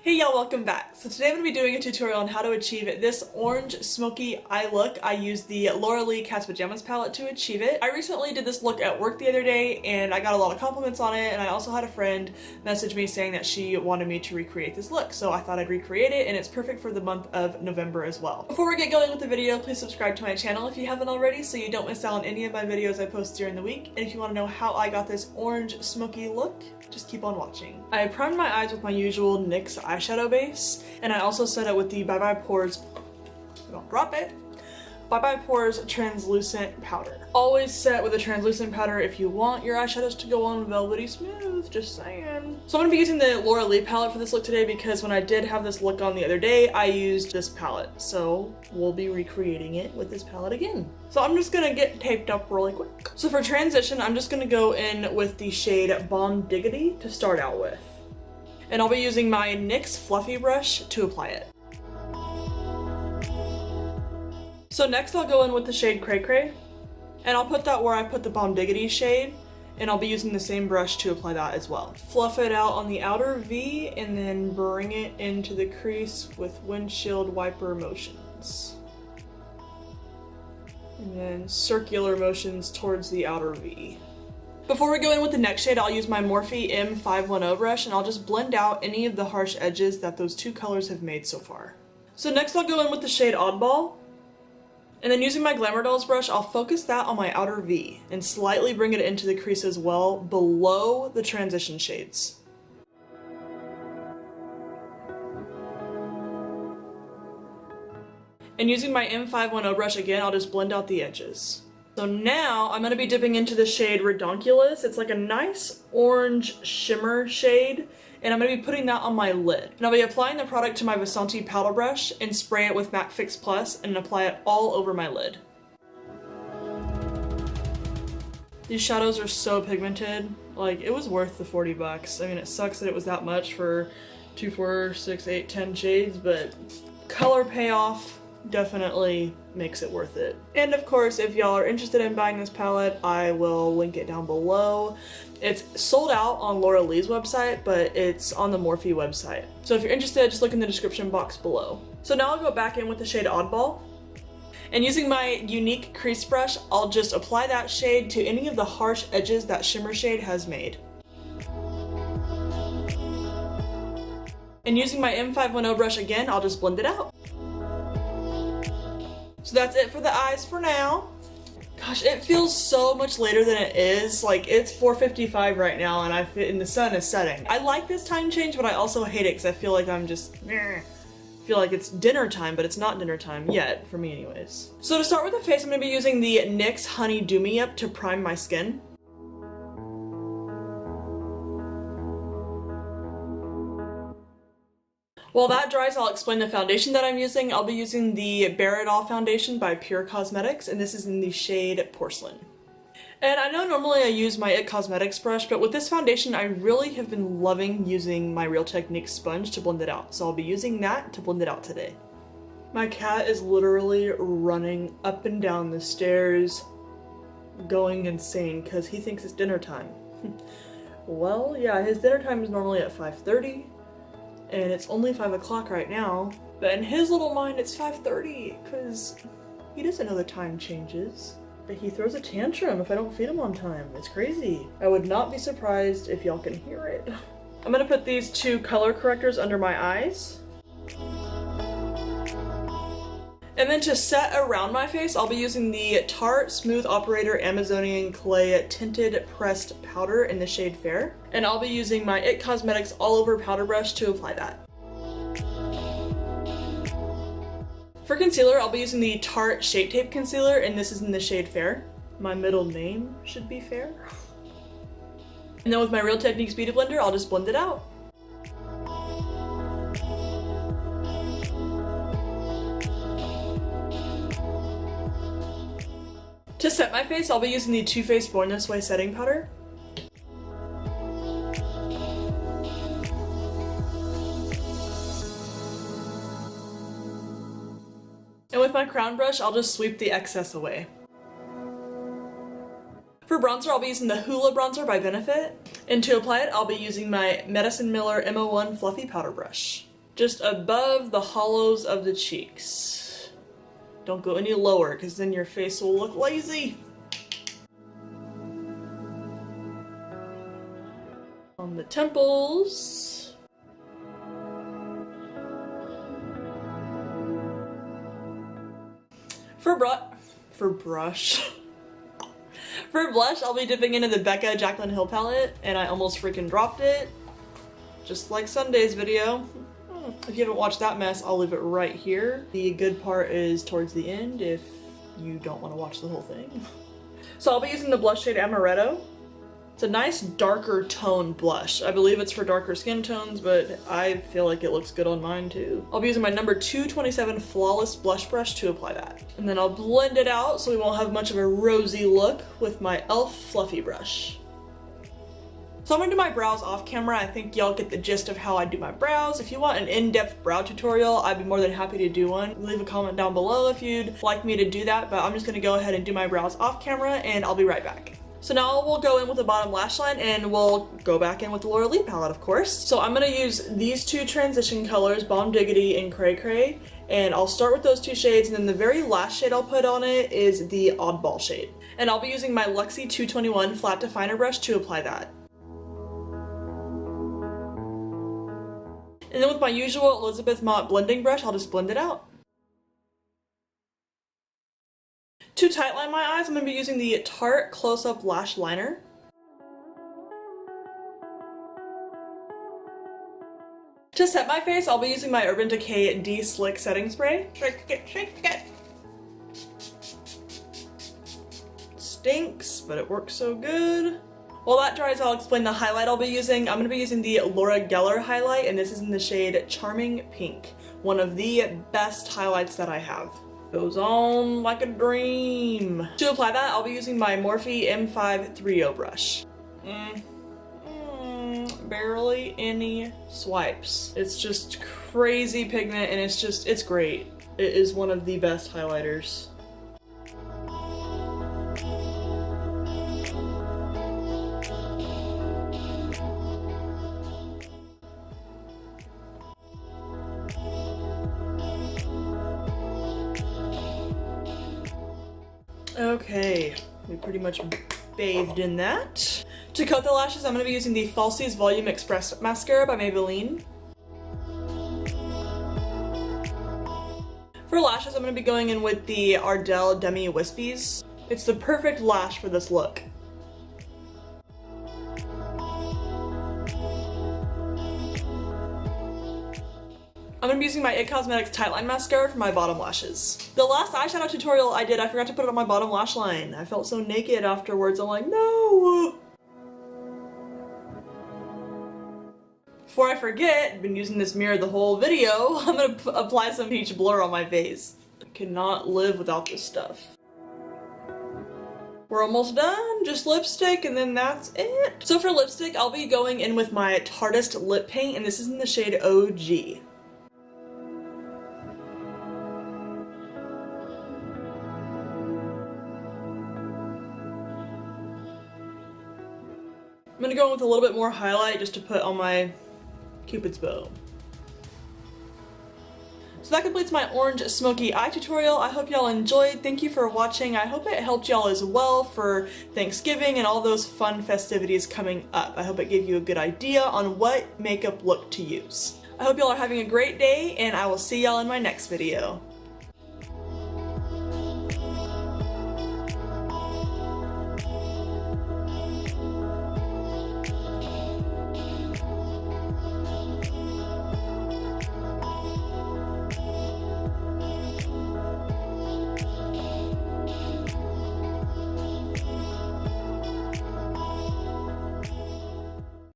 Hey y'all, welcome back. So today I'm going to be doing a tutorial on how to achieve this orange smoky eye look. I used the Laura Lee Cat's Pajamas palette to achieve it. I recently did this look at work the other day and I got a lot of compliments on it, and I also had a friend message me saying that she wanted me to recreate this look, so I thought I'd recreate it, and it's perfect for the month of November as well. Before we get going with the video, please subscribe to my channel if you haven't already so you don't miss out on any of my videos I post during the week, and if you want to know how I got this orange smoky look, just keep on watching. I primed my eyes with my usual NYX eyeshadow base, and I also set it with the Bye Bye Pores, don't drop it, Bye Bye Pores translucent powder. Always set with a translucent powder if you want your eyeshadows to go on velvety smooth, just saying. So I'm going to be using the Laura Lee palette for this look today because when I did have this look on the other day, I used this palette. So we'll be recreating it with this palette again. So I'm just going to get taped up really quick. So for transition, I'm just going to go in with the shade Bomb Diggity to start out with. And I'll be using my NYX Fluffy brush to apply it. So next I'll go in with the shade Cray Cray, and I'll put that where I put the Bomb Diggity shade, and I'll be using the same brush to apply that as well. Fluff it out on the outer V and then bring it into the crease with windshield wiper motions. And then circular motions towards the outer V. Before we go in with the next shade, I'll use my Morphe M510 brush, and I'll just blend out any of the harsh edges that those two colors have made so far. So next I'll go in with the shade Oddball, and then using my Glamour Dolls brush, I'll focus that on my outer V and slightly bring it into the crease as well, below the transition shades. And using my M510 brush again, I'll just blend out the edges. So now I'm going to be dipping into the shade Redonkulous. It's like a nice orange shimmer shade, and I'm going to be putting that on my lid. And I'll be applying the product to my Vasanti powder brush and spray it with MAC Fix Plus and apply it all over my lid. These shadows are so pigmented. Like, it was worth the 40 bucks. I mean, it sucks that it was that much for 2, 4, 6, 8, 10 shades, but color payoff definitely makes it worth it. And of course, if y'all are interested in buying this palette, I will link it down below. It's sold out on Laura Lee's website, but it's on the Morphe website. So if you're interested, just look in the description box below. So now I'll go back in with the shade Oddball. And using my unique crease brush, I'll just apply that shade to any of the harsh edges that shimmer shade has made. And using my M510 brush again, I'll just blend it out. So that's it for the eyes for now. Gosh, it feels so much later than it is. Like, it's 4:55 right now and the sun is setting. I like this time change, but I also hate it because I feel like I'm just feel like it's dinner time, but it's not dinner time yet, for me anyways. So to start with the face, I'm going to be using the NYX Honey Do Me Up to prime my skin. While that dries, I'll explain the foundation that I'm using. I'll be using the Bare It All foundation by Pure Cosmetics, and this is in the shade Porcelain. And I know normally I use my IT Cosmetics brush, but with this foundation I really have been loving using my Real Techniques sponge to blend it out, so I'll be using that to blend it out today. My cat is literally running up and down the stairs, going insane because he thinks it's dinner time. Well, yeah, his dinner time is normally at 5:30. And it's only 5 o'clock right now, but in his little mind it's 5:30 because he doesn't know the time changes. But he throws a tantrum if I don't feed him on time. It's crazy. I would not be surprised if y'all can hear it. I'm gonna put these two color correctors under my eyes. And then to set around my face, I'll be using the Tarte Smooth Operator Amazonian Clay Tinted Pressed Powder in the shade Fair. And I'll be using my IT Cosmetics All Over Powder Brush to apply that. For concealer, I'll be using the Tarte Shape Tape Concealer, and this is in the shade Fair. My middle name should be Fair. And then with my Real Techniques Beauty Blender, I'll just blend it out. To set my face, I'll be using the Too Faced Born This Way setting powder. And with my crown brush, I'll just sweep the excess away. For bronzer, I'll be using the HOOLA bronzer by Benefit. And to apply it, I'll be using my Medicine Miller M01 Fluffy Powder Brush. just above the hollows of the cheeks. Don't go any lower because then your face will look lazy. On the temples. For blush, I'll be dipping into the BECCA Jaclyn Hill palette, and I almost freaking dropped it. Just like Sunday's video. If you haven't watched that mess, I'll leave it right here. The good part is towards the end if you don't want to watch the whole thing. So I'll be using the blush shade Amaretto. It's a nice darker tone blush. I believe it's for darker skin tones, but I feel like it looks good on mine too. I'll be using my number 227 Flawless blush brush to apply that. And then I'll blend it out so we won't have much of a rosy look with my e.l.f. Fluffy brush. So I'm gonna do my brows off camera. I think y'all get the gist of how I do my brows. If you want an in-depth brow tutorial, I'd be more than happy to do one. Leave a comment down below if you'd like me to do that, but I'm just gonna go ahead and do my brows off camera and I'll be right back. So now we'll go in with the bottom lash line and we'll go back in with the Rylene palette, of course. So I'm gonna use these two transition colors, Bomb Diggity and Cray Cray, and I'll start with those two shades, and then the very last shade I'll put on it is the Oddball shade. And I'll be using my Luxie 221 flat definer brush to apply that. And then with my usual Elizabeth Mott blending brush, I'll just blend it out. To tightline my eyes, I'm going to be using the Tarte Close-Up Lash Liner. To set my face, I'll be using my Urban Decay De-Slick Setting Spray. Shake it, shake it. Stinks, but it works so good. While that dries, I'll explain the highlight I'll be using. I'm going to be using the Laura Geller highlight, and this is in the shade Charming Pink. One of the best highlights that I have. Goes on like a dream. To apply that, I'll be using my Morphe M5 3.0 brush. Barely any swipes. It's just crazy pigment and it's great. It is one of the best highlighters. Okay, we pretty much bathed in that. To coat the lashes, I'm going to be using the Falsies Volume Express Mascara by Maybelline. For lashes, I'm going to be going in with the Ardell Demi Wispies. It's the perfect lash for this look. I'm going to be using my IT Cosmetics Tightline Mascara for my bottom lashes. The last eyeshadow tutorial I did, I forgot to put it on my bottom lash line. I felt so naked afterwards, I'm like, no! Before I forget, I've been using this mirror the whole video, I'm going to apply some peach blur on my face. I cannot live without this stuff. We're almost done, just lipstick and then that's it. So for lipstick, I'll be going in with my Tarteist lip paint, and this is in the shade OG. I'm gonna go in with a little bit more highlight just to put on my Cupid's bow. So that completes my orange smoky eye tutorial. I hope y'all enjoyed. Thank you for watching. I hope it helped y'all as well for Thanksgiving and all those fun festivities coming up. I hope it gave you a good idea on what makeup look to use. I hope y'all are having a great day, and I will see y'all in my next video.